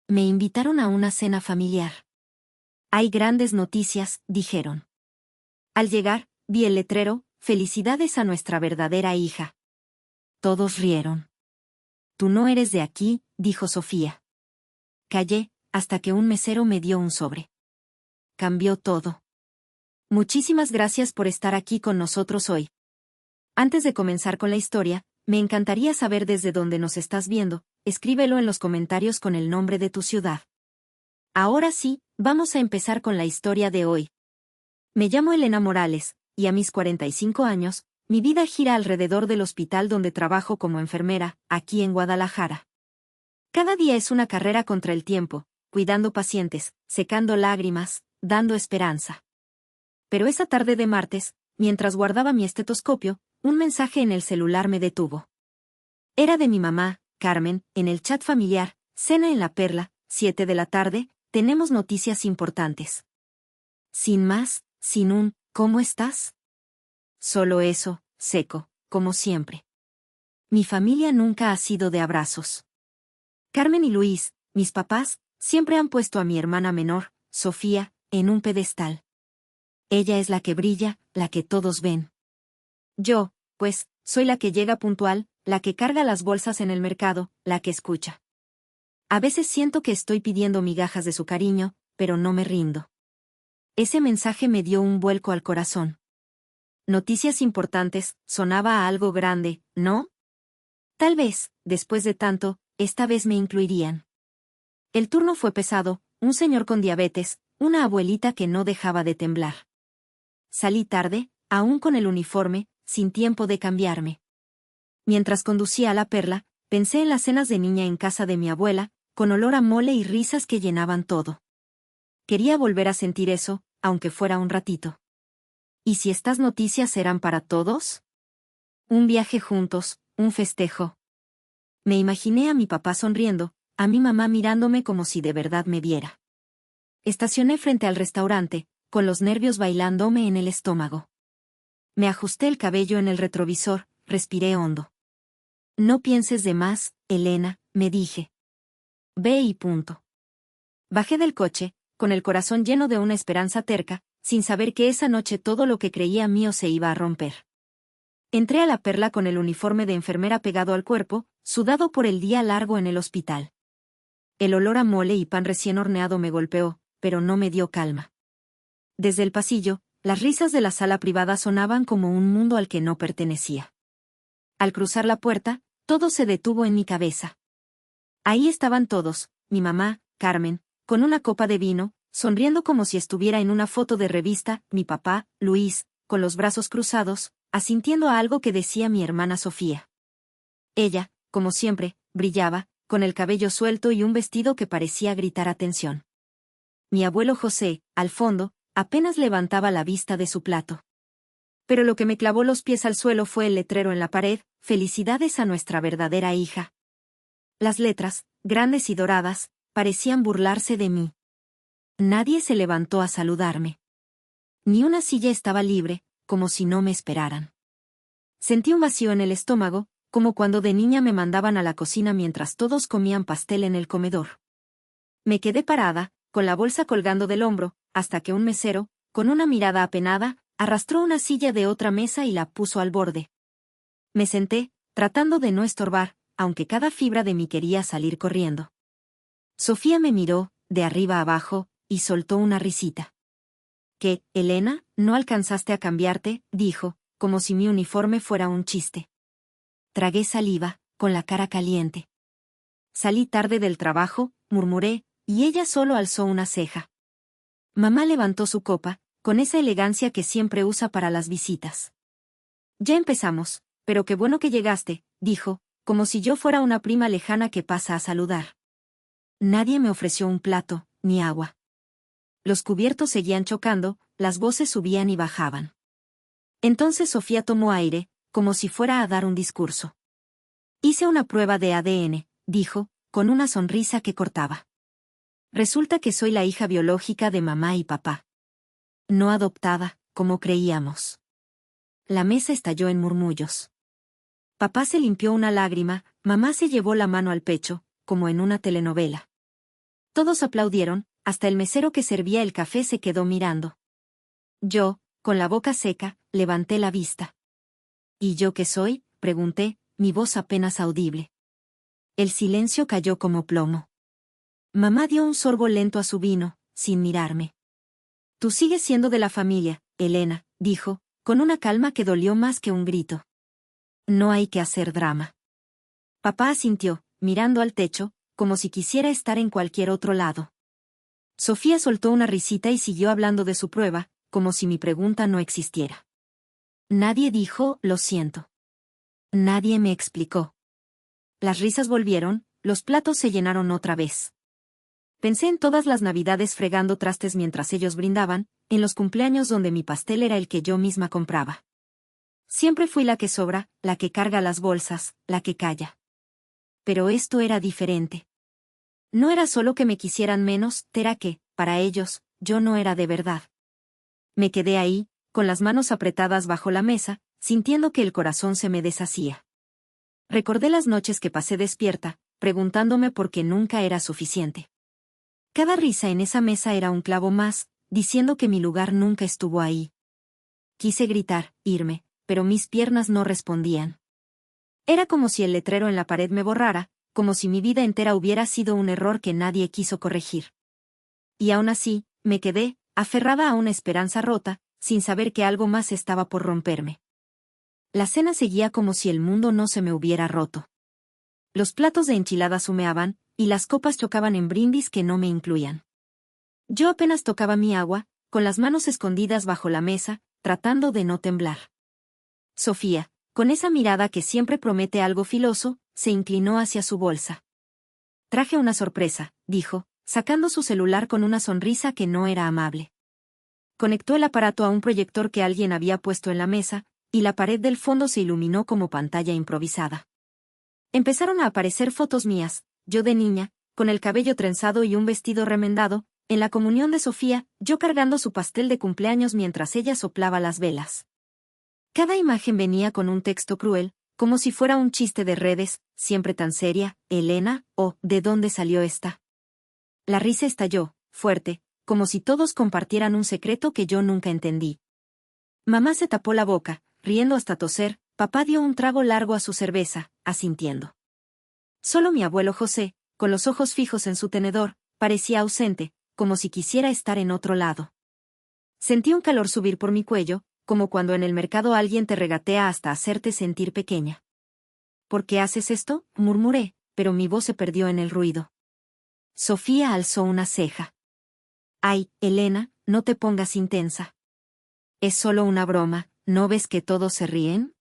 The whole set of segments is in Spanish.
me invitaron a una cena familiar. Hay grandes noticias, dijeron. Al llegar, vi el letrero, felicidades a nuestra verdadera hija. Todos rieron. Tú no eres de aquí, dijo Sofía. Callé, hasta que un mesero me dio un sobre. Cambió todo. Muchísimas gracias por estar aquí con nosotros hoy. Antes de comenzar con la historia, me encantaría saber desde dónde nos estás viendo. Escríbelo en los comentarios con el nombre de tu ciudad. Ahora sí, vamos a empezar con la historia de hoy. Me llamo Elena Morales, y a mis 45 años, mi vida gira alrededor del hospital donde trabajo como enfermera, aquí en Guadalajara. Cada día es una carrera contra el tiempo, cuidando pacientes, secando lágrimas, dando esperanza. Pero esa tarde de martes, mientras guardaba mi estetoscopio, un mensaje en el celular me detuvo. Era de mi mamá, Carmen, en el chat familiar, cena en La Perla, 7 de la tarde, tenemos noticias importantes. Sin más, sin un, ¿cómo estás? Solo eso, seco, como siempre. Mi familia nunca ha sido de abrazos. Carmen y Luis, mis papás, siempre han puesto a mi hermana menor, Sofía, en un pedestal. Ella es la que brilla, la que todos ven. Yo, pues, soy la que llega puntual, la que carga las bolsas en el mercado, la que escucha. A veces siento que estoy pidiendo migajas de su cariño, pero no me rindo. Ese mensaje me dio un vuelco al corazón. Noticias importantes, sonaba a algo grande, ¿no? Tal vez, después de tanto, esta vez me incluirían. El turno fue pesado, un señor con diabetes, una abuelita que no dejaba de temblar. Salí tarde, aún con el uniforme, sin tiempo de cambiarme. Mientras conducía a La Perla, pensé en las cenas de niña en casa de mi abuela, con olor a mole y risas que llenaban todo. Quería volver a sentir eso, aunque fuera un ratito. ¿Y si estas noticias eran para todos? Un viaje juntos, un festejo. Me imaginé a mi papá sonriendo, a mi mamá mirándome como si de verdad me viera. Estacioné frente al restaurante, con los nervios bailándome en el estómago. Me ajusté el cabello en el retrovisor, respiré hondo. No pienses de más, Elena, me dije. Ve y punto. Bajé del coche, con el corazón lleno de una esperanza terca, sin saber que esa noche todo lo que creía mío se iba a romper. Entré a La Perla con el uniforme de enfermera pegado al cuerpo, sudado por el día largo en el hospital. El olor a mole y pan recién horneado me golpeó, pero no me dio calma. Desde el pasillo, las risas de la sala privada sonaban como un mundo al que no pertenecía. Al cruzar la puerta, todo se detuvo en mi cabeza. Ahí estaban todos, mi mamá, Carmen, con una copa de vino, sonriendo como si estuviera en una foto de revista, mi papá, Luis, con los brazos cruzados, asintiendo a algo que decía mi hermana Sofía. Ella, como siempre, brillaba, con el cabello suelto y un vestido que parecía gritar atención. Mi abuelo José, al fondo, apenas levantaba la vista de su plato. Pero lo que me clavó los pies al suelo fue el letrero en la pared, felicidades a nuestra verdadera hija. Las letras, grandes y doradas, parecían burlarse de mí. Nadie se levantó a saludarme. Ni una silla estaba libre, como si no me esperaran. Sentí un vacío en el estómago, como cuando de niña me mandaban a la cocina mientras todos comían pastel en el comedor. Me quedé parada, con la bolsa colgando del hombro, hasta que un mesero, con una mirada apenada, arrastró una silla de otra mesa y la puso al borde. Me senté, tratando de no estorbar, aunque cada fibra de mí quería salir corriendo. Sofía me miró, de arriba abajo, y soltó una risita. ¿Qué, Elena, no alcanzaste a cambiarte?, dijo, como si mi uniforme fuera un chiste. Tragué saliva, con la cara caliente. Salí tarde del trabajo, murmuré, y ella solo alzó una ceja. Mamá levantó su copa, con esa elegancia que siempre usa para las visitas. Ya empezamos, pero qué bueno que llegaste, dijo, como si yo fuera una prima lejana que pasa a saludar. Nadie me ofreció un plato, ni agua. Los cubiertos seguían chocando, las voces subían y bajaban. Entonces Sofía tomó aire, como si fuera a dar un discurso. Hice una prueba de ADN, dijo, con una sonrisa que cortaba. Resulta que soy la hija biológica de mamá y papá. No adoptada, como creíamos. La mesa estalló en murmullos. Papá se limpió una lágrima, mamá se llevó la mano al pecho, como en una telenovela. Todos aplaudieron, hasta el mesero que servía el café se quedó mirando. Yo, con la boca seca, levanté la vista. ¿Y yo qué soy?, pregunté, mi voz apenas audible. El silencio cayó como plomo. Mamá dio un sorbo lento a su vino, sin mirarme. Tú sigues siendo de la familia, Elena, dijo, con una calma que dolió más que un grito. No hay que hacer drama. Papá asintió, mirando al techo, como si quisiera estar en cualquier otro lado. Sofía soltó una risita y siguió hablando de su prueba, como si mi pregunta no existiera. Nadie dijo, lo siento. Nadie me explicó. Las risas volvieron, los platos se llenaron otra vez. Pensé en todas las navidades fregando trastes mientras ellos brindaban, en los cumpleaños donde mi pastel era el que yo misma compraba. Siempre fui la que sobra, la que carga las bolsas, la que calla. Pero esto era diferente. No era solo que me quisieran menos, era que, para ellos, yo no era de verdad. Me quedé ahí, con las manos apretadas bajo la mesa, sintiendo que el corazón se me deshacía. Recordé las noches que pasé despierta, preguntándome por qué nunca era suficiente. Cada risa en esa mesa era un clavo más, diciendo que mi lugar nunca estuvo ahí. Quise gritar, irme, pero mis piernas no respondían. Era como si el letrero en la pared me borrara, como si mi vida entera hubiera sido un error que nadie quiso corregir. Y aún así, me quedé, aferrada a una esperanza rota, sin saber que algo más estaba por romperme. La cena seguía como si el mundo no se me hubiera roto. Los platos de enchiladas humeaban, y las copas chocaban en brindis que no me incluían. Yo apenas tocaba mi agua, con las manos escondidas bajo la mesa, tratando de no temblar. Sofía, con esa mirada que siempre promete algo filoso, se inclinó hacia su bolsa. Traje una sorpresa, dijo, sacando su celular con una sonrisa que no era amable. Conectó el aparato a un proyector que alguien había puesto en la mesa, y la pared del fondo se iluminó como pantalla improvisada. Empezaron a aparecer fotos mías, yo de niña, con el cabello trenzado y un vestido remendado, en la comunión de Sofía, yo cargando su pastel de cumpleaños mientras ella soplaba las velas. Cada imagen venía con un texto cruel, como si fuera un chiste de redes, siempre tan seria, Elena, ¿de dónde salió esta? La risa estalló, fuerte, como si todos compartieran un secreto que yo nunca entendí. Mamá se tapó la boca, riendo hasta toser, papá dio un trago largo a su cerveza, asintiendo. Solo mi abuelo José, con los ojos fijos en su tenedor, parecía ausente, como si quisiera estar en otro lado. Sentí un calor subir por mi cuello, como cuando en el mercado alguien te regatea hasta hacerte sentir pequeña. ¿Por qué haces esto?, murmuré, pero mi voz se perdió en el ruido. Sofía alzó una ceja. Ay, Elena, no te pongas intensa. Es solo una broma, ¿no ves que todos se ríen?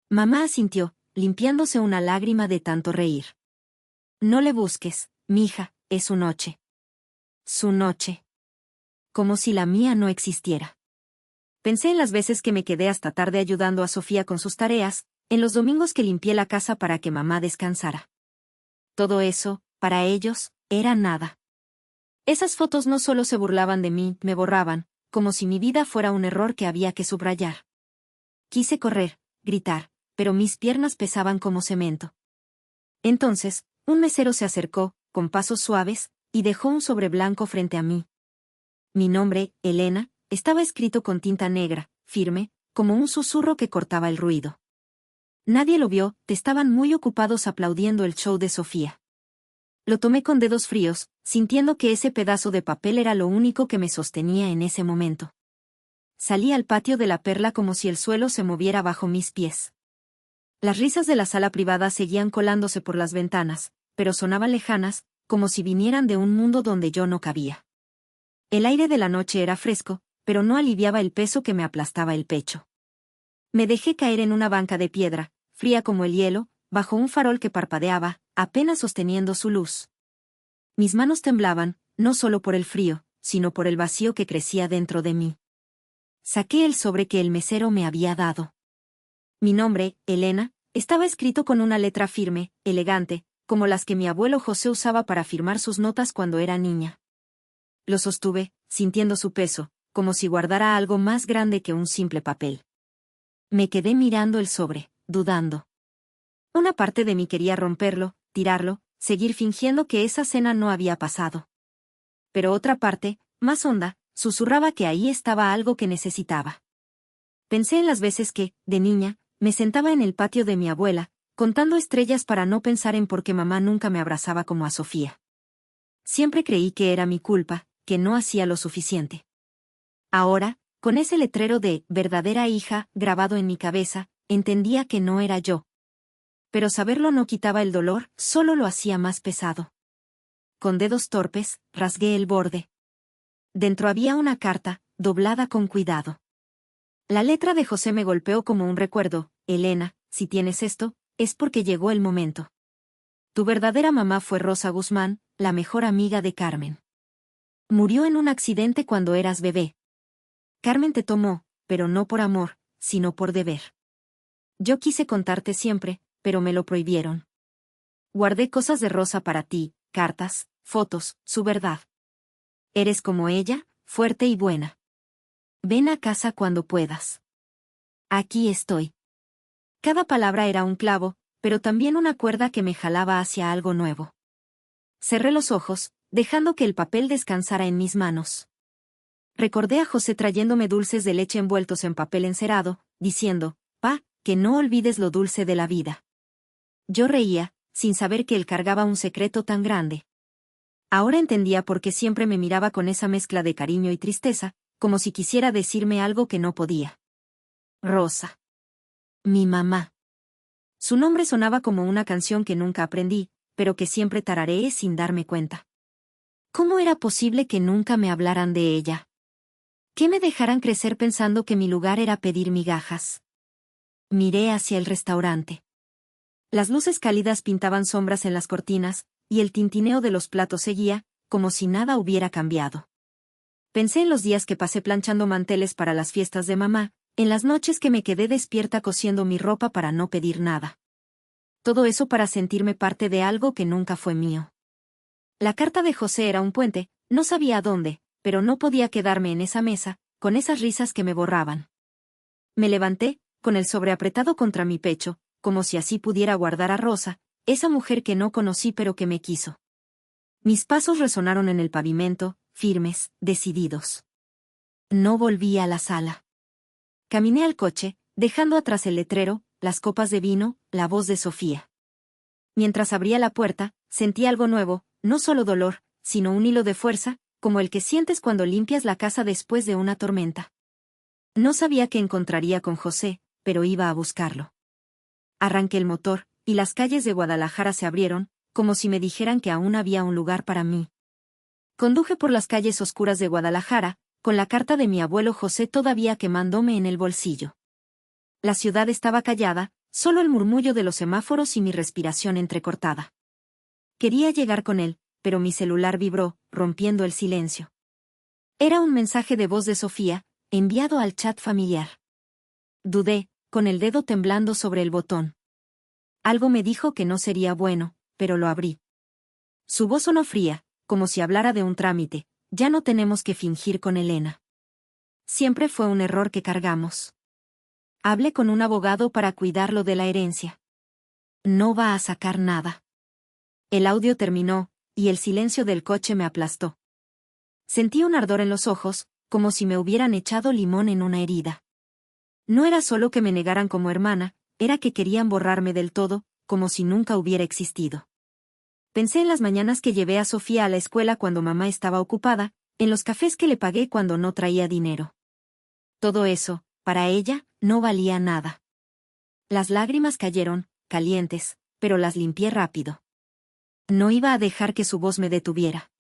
Mamá asintió, limpiándose una lágrima de tanto reír. No le busques, mija, es su noche. Su noche. Como si la mía no existiera. Pensé en las veces que me quedé hasta tarde ayudando a Sofía con sus tareas, en los domingos que limpié la casa para que mamá descansara. Todo eso, para ellos, era nada. Esas fotos no solo se burlaban de mí, me borraban, como si mi vida fuera un error que había que subrayar. Quise correr, gritar, pero mis piernas pesaban como cemento. Entonces, un mesero se acercó, con pasos suaves, y dejó un sobre blanco frente a mí. Mi nombre, Elena, estaba escrito con tinta negra, firme, como un susurro que cortaba el ruido. Nadie lo vio, estaban muy ocupados aplaudiendo el show de Sofía. Lo tomé con dedos fríos, sintiendo que ese pedazo de papel era lo único que me sostenía en ese momento. Salí al patio de la Perla como si el suelo se moviera bajo mis pies. Las risas de la sala privada seguían colándose por las ventanas, pero sonaban lejanas, como si vinieran de un mundo donde yo no cabía. El aire de la noche era fresco, pero no aliviaba el peso que me aplastaba el pecho. Me dejé caer en una banca de piedra, fría como el hielo, bajo un farol que parpadeaba, apenas sosteniendo su luz. Mis manos temblaban, no solo por el frío, sino por el vacío que crecía dentro de mí. Saqué el sobre que el mesero me había dado. Mi nombre, Elena, estaba escrito con una letra firme, elegante, como las que mi abuelo José usaba para firmar sus notas cuando era niña. Lo sostuve, sintiendo su peso, como si guardara algo más grande que un simple papel. Me quedé mirando el sobre, dudando. Una parte de mí quería romperlo, tirarlo, seguir fingiendo que esa cena no había pasado. pero otra parte, más honda, susurraba que ahí estaba algo que necesitaba. Pensé en las veces que, de niña, me sentaba en el patio de mi abuela, contando estrellas para no pensar en por qué mamá nunca me abrazaba como a Sofía. Siempre creí que era mi culpa, que no hacía lo suficiente. Ahora, con ese letrero de verdadera hija grabado en mi cabeza, entendía que no era yo. Pero saberlo no quitaba el dolor, solo lo hacía más pesado. Con dedos torpes, rasgué el borde. Dentro había una carta, doblada con cuidado. La letra de José me golpeó como un recuerdo. Elena, si tienes esto, es porque llegó el momento. Tu verdadera mamá fue Rosa Guzmán, la mejor amiga de Carmen. Murió en un accidente cuando eras bebé. Carmen te tomó, pero no por amor, sino por deber. Yo quise contarte siempre, pero me lo prohibieron. Guardé cosas de Rosa para ti, cartas, fotos, su verdad. Eres como ella, fuerte y buena. Ven a casa cuando puedas. Aquí estoy. Cada palabra era un clavo, pero también una cuerda que me jalaba hacia algo nuevo. Cerré los ojos, dejando que el papel descansara en mis manos. Recordé a José trayéndome dulces de leche envueltos en papel encerado, diciendo, «Pa, que no olvides lo dulce de la vida». Yo reía, sin saber que él cargaba un secreto tan grande. Ahora entendía por qué siempre me miraba con esa mezcla de cariño y tristeza, como si quisiera decirme algo que no podía. Rosa. Mi mamá. Su nombre sonaba como una canción que nunca aprendí, pero que siempre tarareé sin darme cuenta. ¿Cómo era posible que nunca me hablaran de ella? ¿Que me dejaran crecer pensando que mi lugar era pedir migajas? Miré hacia el restaurante. Las luces cálidas pintaban sombras en las cortinas, y el tintineo de los platos seguía, como si nada hubiera cambiado. Pensé en los días que pasé planchando manteles para las fiestas de mamá, en las noches que me quedé despierta cosiendo mi ropa para no pedir nada. Todo eso para sentirme parte de algo que nunca fue mío. La carta de José era un puente, no sabía a dónde, pero no podía quedarme en esa mesa, con esas risas que me borraban. Me levanté, con el sobre apretado contra mi pecho, como si así pudiera guardar a Rosa, esa mujer que no conocí pero que me quiso. Mis pasos resonaron en el pavimento, firmes, decididos. No volví a la sala. Caminé al coche, dejando atrás el letrero, las copas de vino, la voz de Sofía. Mientras abría la puerta, sentí algo nuevo, no solo dolor, sino un hilo de fuerza, como el que sientes cuando limpias la casa después de una tormenta. No sabía qué encontraría con José, pero iba a buscarlo. Arranqué el motor, y las calles de Guadalajara se abrieron, como si me dijeran que aún había un lugar para mí. Conduje por las calles oscuras de Guadalajara, con la carta de mi abuelo José todavía quemándome en el bolsillo. La ciudad estaba callada, solo el murmullo de los semáforos y mi respiración entrecortada. Quería llegar con él, pero mi celular vibró, rompiendo el silencio. Era un mensaje de voz de Sofía, enviado al chat familiar. Dudé, con el dedo temblando sobre el botón. Algo me dijo que no sería bueno, pero lo abrí. Su voz sonó fría, como si hablara de un trámite. Ya no tenemos que fingir con Elena. Siempre fue un error que cargamos. Hablé con un abogado para cuidarlo de la herencia. No va a sacar nada. El audio terminó, y el silencio del coche me aplastó. Sentí un ardor en los ojos, como si me hubieran echado limón en una herida. No era solo que me negaran como hermana, era que querían borrarme del todo, como si nunca hubiera existido. Pensé en las mañanas que llevé a Sofía a la escuela cuando mamá estaba ocupada, en los cafés que le pagué cuando no traía dinero. Todo eso, para ella, no valía nada. Las lágrimas cayeron, calientes, pero las limpié rápido. No iba a dejar que su voz me detuviera.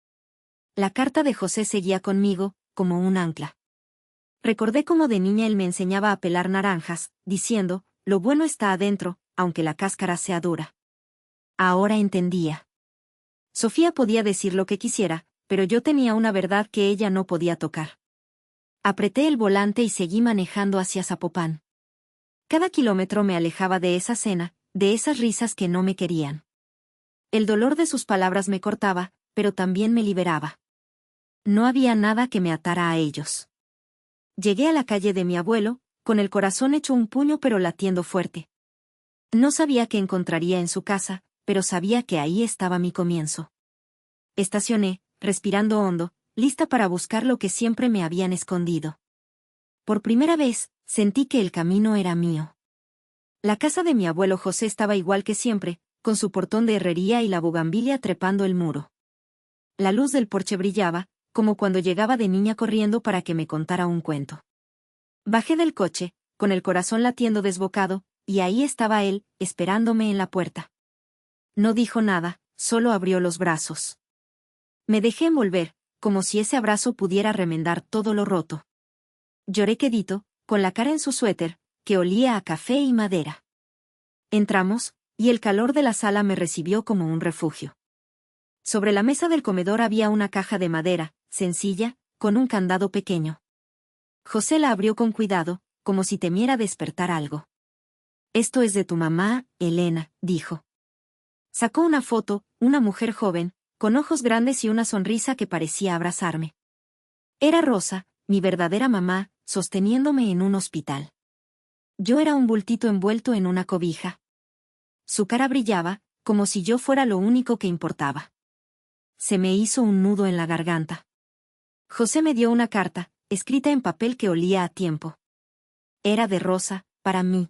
La carta de José seguía conmigo, como un ancla. Recordé cómo de niña él me enseñaba a pelar naranjas, diciendo, lo bueno está adentro, aunque la cáscara sea dura. Ahora entendía. Sofía podía decir lo que quisiera, pero yo tenía una verdad que ella no podía tocar. Apreté el volante y seguí manejando hacia Zapopan. Cada kilómetro me alejaba de esa cena, de esas risas que no me querían. El dolor de sus palabras me cortaba, pero también me liberaba. No había nada que me atara a ellos. Llegué a la calle de mi abuelo, con el corazón hecho un puño pero latiendo fuerte. No sabía qué encontraría en su casa, pero sabía que ahí estaba mi comienzo. Estacioné, respirando hondo, lista para buscar lo que siempre me habían escondido. Por primera vez, sentí que el camino era mío. La casa de mi abuelo José estaba igual que siempre, con su portón de herrería y la bugambilia trepando el muro. La luz del porche brillaba, como cuando llegaba de niña corriendo para que me contara un cuento. Bajé del coche, con el corazón latiendo desbocado, y ahí estaba él, esperándome en la puerta. No dijo nada, solo abrió los brazos. Me dejé envolver, como si ese abrazo pudiera remendar todo lo roto. Lloré quedito, con la cara en su suéter, que olía a café y madera. Entramos, y el calor de la sala me recibió como un refugio. Sobre la mesa del comedor había una caja de madera, sencilla, con un candado pequeño. José la abrió con cuidado, como si temiera despertar algo. «Esto es de tu mamá, Elena», dijo. Sacó una foto, una mujer joven, con ojos grandes y una sonrisa que parecía abrazarme. Era Rosa, mi verdadera mamá, sosteniéndome en un hospital. Yo era un bultito envuelto en una cobija. Su cara brillaba, como si yo fuera lo único que importaba. Se me hizo un nudo en la garganta. José me dio una carta, escrita en papel que olía a tiempo. Era de Rosa, para mí.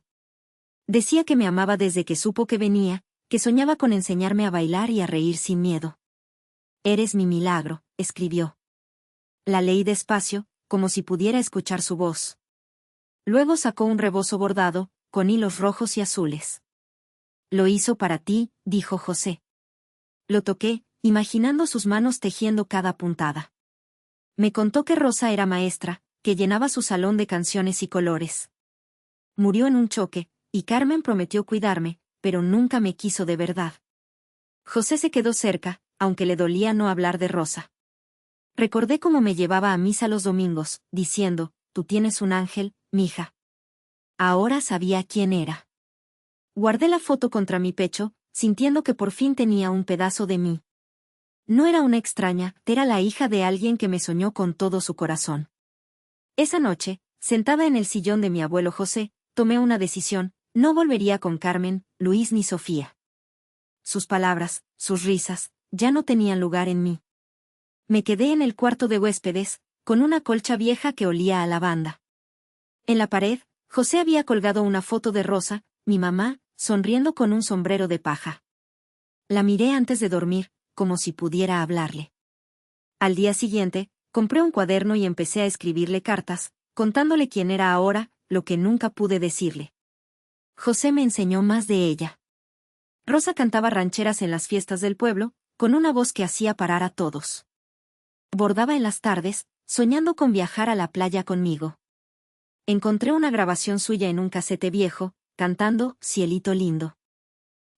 Decía que me amaba desde que supo que venía, que soñaba con enseñarme a bailar y a reír sin miedo. «Eres mi milagro», escribió. La leí despacio, como si pudiera escuchar su voz. Luego sacó un rebozo bordado, con hilos rojos y azules. «Lo hizo para ti», dijo José. Lo toqué, imaginando sus manos tejiendo cada puntada. Me contó que Rosa era maestra, que llenaba su salón de canciones y colores. Murió en un choque, y Carmen prometió cuidarme, pero nunca me quiso de verdad. José se quedó cerca, aunque le dolía no hablar de Rosa. Recordé cómo me llevaba a misa los domingos, diciendo, «Tú tienes un ángel, mija». Ahora sabía quién era. Guardé la foto contra mi pecho, sintiendo que por fin tenía un pedazo de mí. No era una extraña, era la hija de alguien que me soñó con todo su corazón. Esa noche, sentada en el sillón de mi abuelo José, tomé una decisión: no volvería con Carmen, Luis ni Sofía. Sus palabras, sus risas, ya no tenían lugar en mí. Me quedé en el cuarto de huéspedes, con una colcha vieja que olía a lavanda. En la pared, José había colgado una foto de Rosa, mi mamá, sonriendo con un sombrero de paja. La miré antes de dormir, como si pudiera hablarle. Al día siguiente, compré un cuaderno y empecé a escribirle cartas, contándole quién era ahora, lo que nunca pude decirle. José me enseñó más de ella. Rosa cantaba rancheras en las fiestas del pueblo, con una voz que hacía parar a todos. Bordaba en las tardes, soñando con viajar a la playa conmigo. Encontré una grabación suya en un casete viejo, cantando «Cielito lindo».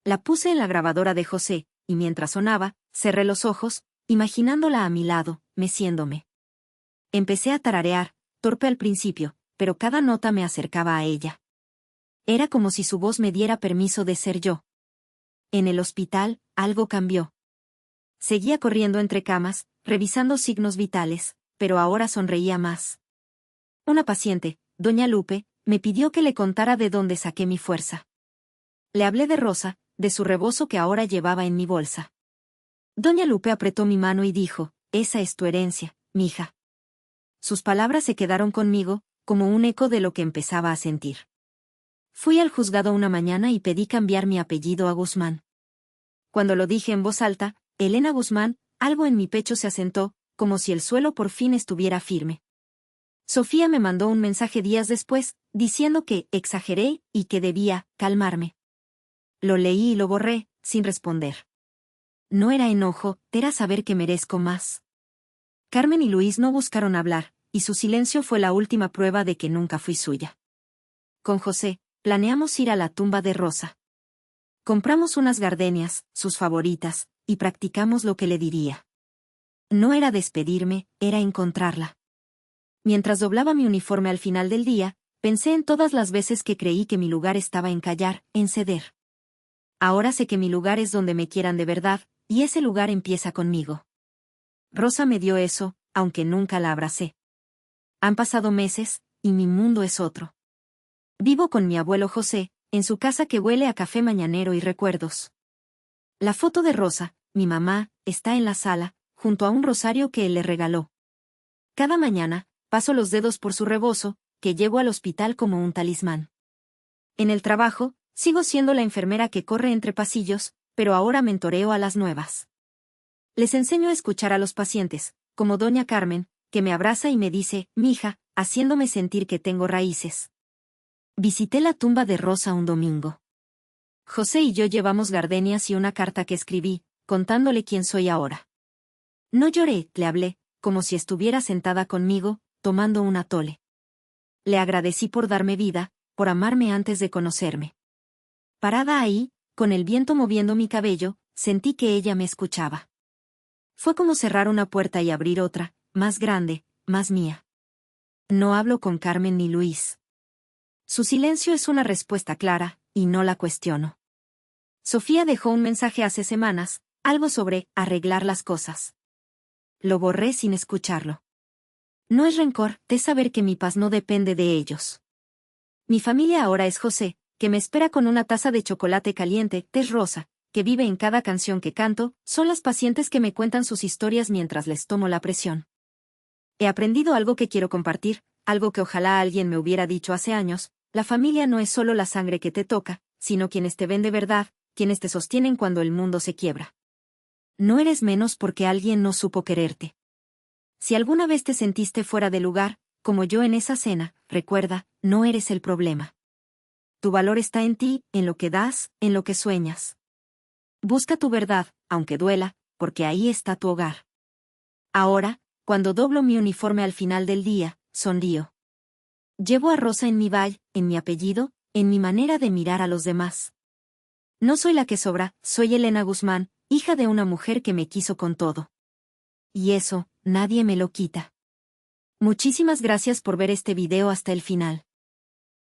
La puse en la grabadora de José, y mientras sonaba, cerré los ojos, imaginándola a mi lado, meciéndome. Empecé a tararear, torpe al principio, pero cada nota me acercaba a ella. Era como si su voz me diera permiso de ser yo. En el hospital, algo cambió. Seguía corriendo entre camas, revisando signos vitales, pero ahora sonreía más. Una paciente, doña Lupe, me pidió que le contara de dónde saqué mi fuerza. Le hablé de Rosa, de su rebozo que ahora llevaba en mi bolsa. Doña Lupe apretó mi mano y dijo: «Esa es tu herencia, mija». Sus palabras se quedaron conmigo, como un eco de lo que empezaba a sentir. Fui al juzgado una mañana y pedí cambiar mi apellido a Guzmán. Cuando lo dije en voz alta, Elena Guzmán, algo en mi pecho se asentó, como si el suelo por fin estuviera firme. Sofía me mandó un mensaje días después, diciendo que exageré y que debía calmarme. Lo leí y lo borré, sin responder. No era enojo, era saber que merezco más. Carmen y Luis no buscaron hablar, y su silencio fue la última prueba de que nunca fui suya. Con José, planeamos ir a la tumba de Rosa. Compramos unas gardenias, sus favoritas, y practicamos lo que le diría. No era despedirme, era encontrarla. Mientras doblaba mi uniforme al final del día, pensé en todas las veces que creí que mi lugar estaba en callar, en ceder. Ahora sé que mi lugar es donde me quieran de verdad, y ese lugar empieza conmigo. Rosa me dio eso, aunque nunca la abracé. Han pasado meses, y mi mundo es otro. Vivo con mi abuelo José, en su casa que huele a café mañanero y recuerdos. La foto de Rosa, mi mamá, está en la sala, junto a un rosario que él le regaló. Cada mañana, paso los dedos por su rebozo, que llevo al hospital como un talismán. En el trabajo, sigo siendo la enfermera que corre entre pasillos, pero ahora mentoreo a las nuevas. Les enseño a escuchar a los pacientes, como doña Carmen, que me abraza y me dice, mija, haciéndome sentir que tengo raíces. Visité la tumba de Rosa un domingo. José y yo llevamos gardenias y una carta que escribí, contándole quién soy ahora. No lloré, le hablé, como si estuviera sentada conmigo, tomando un atole. Le agradecí por darme vida, por amarme antes de conocerme. Parada ahí, con el viento moviendo mi cabello, sentí que ella me escuchaba. Fue como cerrar una puerta y abrir otra, más grande, más mía. No hablo con Carmen ni Luis. Su silencio es una respuesta clara, y no la cuestiono. Sofía dejó un mensaje hace semanas, algo sobre arreglar las cosas. Lo borré sin escucharlo. No es rencor, es saber que mi paz no depende de ellos. Mi familia ahora es José, que me espera con una taza de chocolate caliente, tez rosa, que vive en cada canción que canto, son las pacientes que me cuentan sus historias mientras les tomo la presión. He aprendido algo que quiero compartir, algo que ojalá alguien me hubiera dicho hace años: la familia no es solo la sangre que te toca, sino quienes te ven de verdad, quienes te sostienen cuando el mundo se quiebra. No eres menos porque alguien no supo quererte. Si alguna vez te sentiste fuera de lugar, como yo en esa cena, recuerda, no eres el problema. Tu valor está en ti, en lo que das, en lo que sueñas. Busca tu verdad, aunque duela, porque ahí está tu hogar. Ahora, cuando doblo mi uniforme al final del día, sonrío. Llevo a Rosa en mi valle, en mi apellido, en mi manera de mirar a los demás. No soy la que sobra, soy Elena Guzmán, hija de una mujer que me quiso con todo. Y eso, nadie me lo quita. Muchísimas gracias por ver este video hasta el final.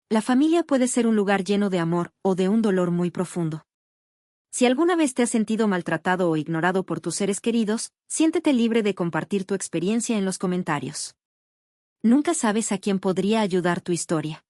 La familia puede ser un lugar lleno de amor, o de un dolor muy profundo. Si alguna vez te has sentido maltratado o ignorado por tus seres queridos, siéntete libre de compartir tu experiencia en los comentarios. Nunca sabes a quién podría ayudar tu historia.